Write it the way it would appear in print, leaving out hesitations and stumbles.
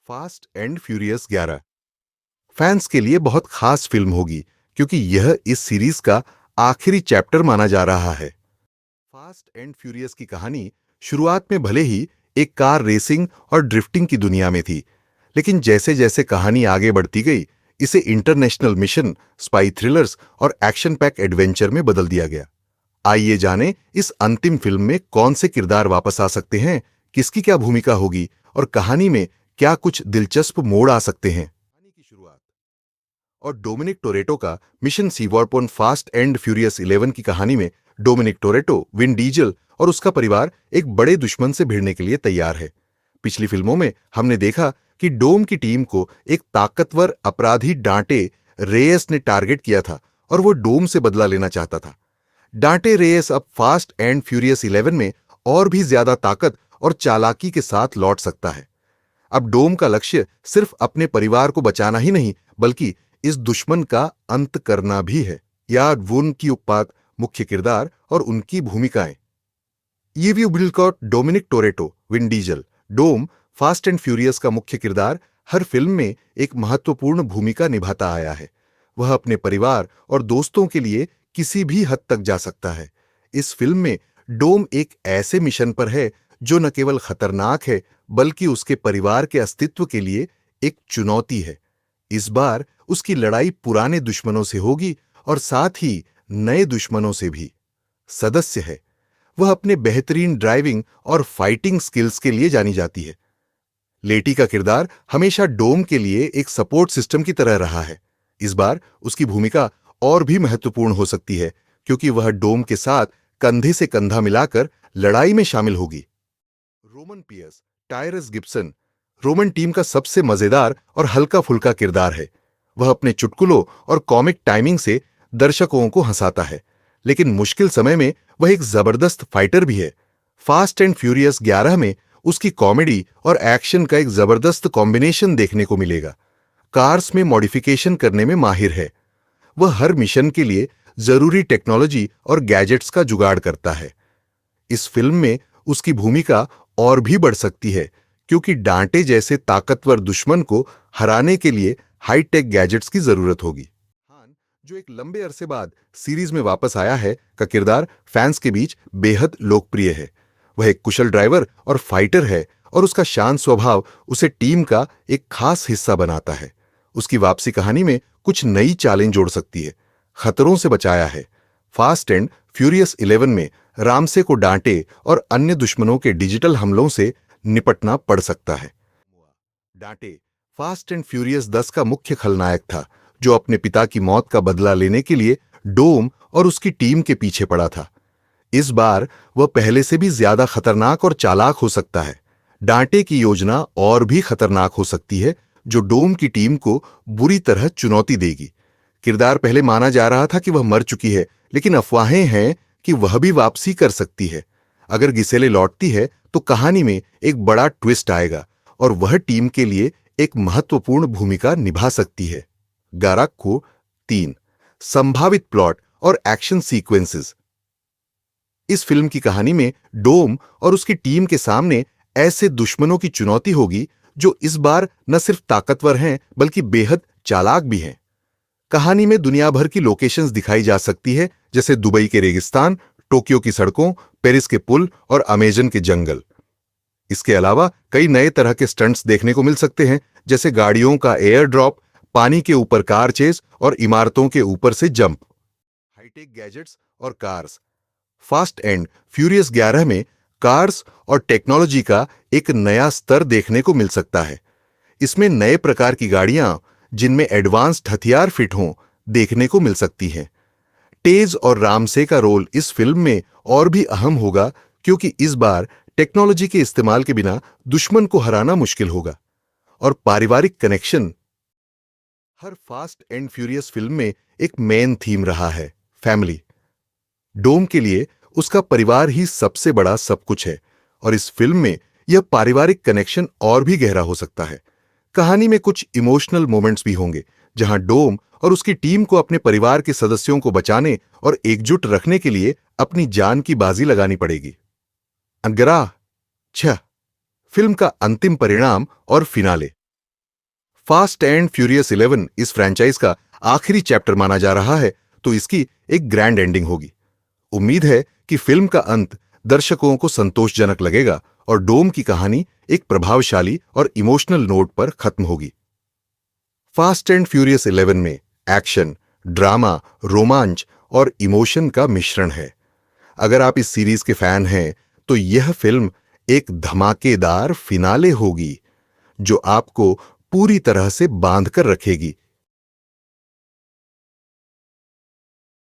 Fast and furious 11 fans के लिए बहुत खास फिल्म होगी क्योंकि यह इस सीरीज का आखिरी चैप्टर माना जा रहा है। फास्ट एंड फ्यूरियस की कहानी शुरुआत में भले ही एक कार रेसिंग और ड्रिफ्टिंग की दुनिया में थी, लेकिन जैसे जैसे कहानी आगे बढ़ती गई, इसे इंटरनेशनल मिशन, स्पाई थ्रिलर्स और एक्शन पैक एडवेंचर में बदल दिया गया। आइए जानें इस अंतिम फिल्म में कौन से किरदार वापस आ सकते हैं, किसकी क्या भूमिका होगी और कहानी में क्या कुछ दिलचस्प मोड़ आ सकते हैं। कहानी की शुरुआत और डोमिनिक टोरेटो का मिशन सीवॉर्पन फास्ट एंड फ्यूरियस 11 की कहानी में डोमिनिक टोरेटो, विन डीजल और उसका परिवार एक बड़े दुश्मन से भिड़ने के लिए तैयार है। पिछली फिल्मों में हमने देखा कि डोम की टीम को एक ताकतवर अपराधी डांटे रेयस ने टारगेट किया था और वो डोम से बदला लेना चाहता था। डांटे रेयस अब फास्ट एंड फ्यूरियस 11 में और भी ज्यादा ताकत और चालाकी के साथ लौट सकता है। अब डोम का लक्ष्य सिर्फ अपने परिवार को बचाना ही नहीं, बल्कि इस दुश्मन का अंत करना भी है। याद वुन की उत्पात मुख्य किरदार और उनकी भूमिकाएं। ईवी बिल्कॉट, Dominic Toretto, Vin Diesel. Dom Fast and Furious का मुख्य किरदार हर फिल्म में एक महत्वपूर्ण भूमिका निभाता आया है। वह अपने परिवार और दोस्तों के लिए किसी भी हद तक जा सकता है। इस फिल्म में डोम एक ऐसे मिशन पर है जो न केवल खतरनाक है, बल्कि उसके परिवार के अस्तित्व के लिए एक चुनौती है। इस बार उसकी लड़ाई पुराने दुश्मनों से होगी और साथ ही नए दुश्मनों से भी। सदस्य है, वह अपने बेहतरीन ड्राइविंग और फाइटिंग स्किल्स के लिए जानी जाती है। लेटी का किरदार हमेशा डोम के लिए एक सपोर्ट सिस्टम की तरह रहा है। इस बार उसकी भूमिका और भी महत्वपूर्ण हो सकती है क्योंकि वह डोम के साथ कंधे से कंधा मिलाकर लड़ाई में शामिल होगी। Roman Pearce, Tyrese Gibson Roman team का सबसे मजेदार और हल्का फुल्का किरदार है। वह अपने चुटकुलों और कॉमिक टाइमिंग से दर्शकों को हंसाता है, लेकिन मुश्किल समय में वह एक जबरदस्त फाइटर भी है। फास्ट एंड फ्यूरियस 11 में उसकी कॉमेडी और एक्शन का एक जबरदस्त कॉम्बिनेशन देखने को मिलेगा। कार्स में मॉडिफिकेशन करने में माहिर है। वह हर मिशन के लिए जरूरी टेक्नोलॉजी और गैजेट्स का जुगाड़ करता है। इस फिल्म में उसकी भूमिका और भी बढ़ सकती है क्योंकि डांटे जैसे ताकतवर दुश्मन को हराने के लिए हाईटेक गैजेट्स की जरूरत होगी। हान, जो एक लंबे अरसे बाद सीरीज में वापस आया है, का किरदार फैंस के बीच बेहद लोकप्रिय है। वह एक कुशल ड्राइवर और फाइटर है और उसका शांत स्वभाव उसे टीम का एक खास हिस्सा बनाता है। उसकी वापसी कहानी में कुछ नई चालें जोड़ सकती है। खतरों से बचाया है। फास्ट एंड फ्यूरियस 11 में रामसे को डांटे और अन्य दुश्मनों के डिजिटल हमलों से निपटना पड़ सकता है। डांटे फास्ट एंड फ्यूरियस 10 का मुख्य खलनायक था, जो अपने पिता की मौत का बदला लेने के लिए डोम और उसकी टीम के पीछे पड़ा था। इस बार वह पहले से भी ज्यादा खतरनाक और चालाक हो सकता है। डांटे की योजना और भी खतरनाक हो सकती है, जो डोम की टीम को बुरी तरह चुनौती देगी। किरदार पहले माना जा रहा था कि वह मर चुकी है, लेकिन अफवाहें हैं कि वह भी वापसी कर सकती है। अगर गिसेले लौटती है तो कहानी में एक बड़ा ट्विस्ट आएगा और वह टीम के लिए एक महत्वपूर्ण भूमिका निभा सकती है। गाराक्को 3 संभावित प्लॉट और एक्शन सीक्वेंसेस। इस फिल्म की कहानी में डोम और उसकी टीम के सामने ऐसे दुश्मनों की चुनौती होगी जो इस बार न सिर्फ ताकतवर हैं, बल्कि बेहद चालाक भी हैं। कहानी में दुनिया भर की लोकेशंस दिखाई जा सकती है, जैसे दुबई के रेगिस्तान, टोक्यो की सड़कों, पेरिस के पुल और अमेजन के जंगल। इसके अलावा कई नए तरह के स्टंट्स देखने को मिल सकते हैं, जैसे गाड़ियों का एयर ड्रॉप, पानी के ऊपर कार चेस और इमारतों के ऊपर से जंप। हाईटेक गैजेट्स और कार्स। फास्ट एंड फ्यूरियस 11 में कार्स और टेक्नोलॉजी का एक नया स्तर देखने को मिल सकता है। इसमें नए प्रकार की गाड़ियां जिनमें एडवांस्ड हथियार फिट हों देखने को मिल सकती हैं। तेज और रामसे का रोल इस फिल्म में और भी अहम होगा क्योंकि इस बार टेक्नोलॉजी के इस्तेमाल के बिना दुश्मन को हराना मुश्किल होगा। और पारिवारिक connection her fast and furious film में एक मेन थीम रहा है, फैमिली। डोम के लिए उसका परिवार ही सबसे बड़ा सब कुछ है और इस फिल्म में यह पारिवारिक कनेक्शन और भी गहरा हो सकता है। कहानी में कुछ इमोशनल मोमेंट्स भी होंगे जहां डोम और उसकी टीम को अपने परिवार के सदस्यों को बचाने और एकजुट रखने के लिए अपनी जान की बाजी लगानी पड़ेगी। अनगरा 6 फिल्म का अंतिम परिणाम और फिनाले। फास्ट एंड फ्यूरियस 11 इस फ्रैंचाइज का आखिरी चैप्टर माना जा रहा है, तो इसकी एक ग्रैंड एंडिंग होगी। उम्मीद है कि फिल्म का अंत दर्शकों को संतोषजनक लगेगा और डोम की कहानी एक प्रभावशाली और इमोशनल नोट पर खत्म होगी। फास्ट एंड फ्यूरियस 11 में एक्शन, ड्रामा, रोमांच और इमोशन का मिश्रण है। अगर आप इस सीरीज के फैन हैं, तो यह फिल्म एक धमाकेदार फिनाले होगी जो आपको पूरी तरह से बांध कर रखेगी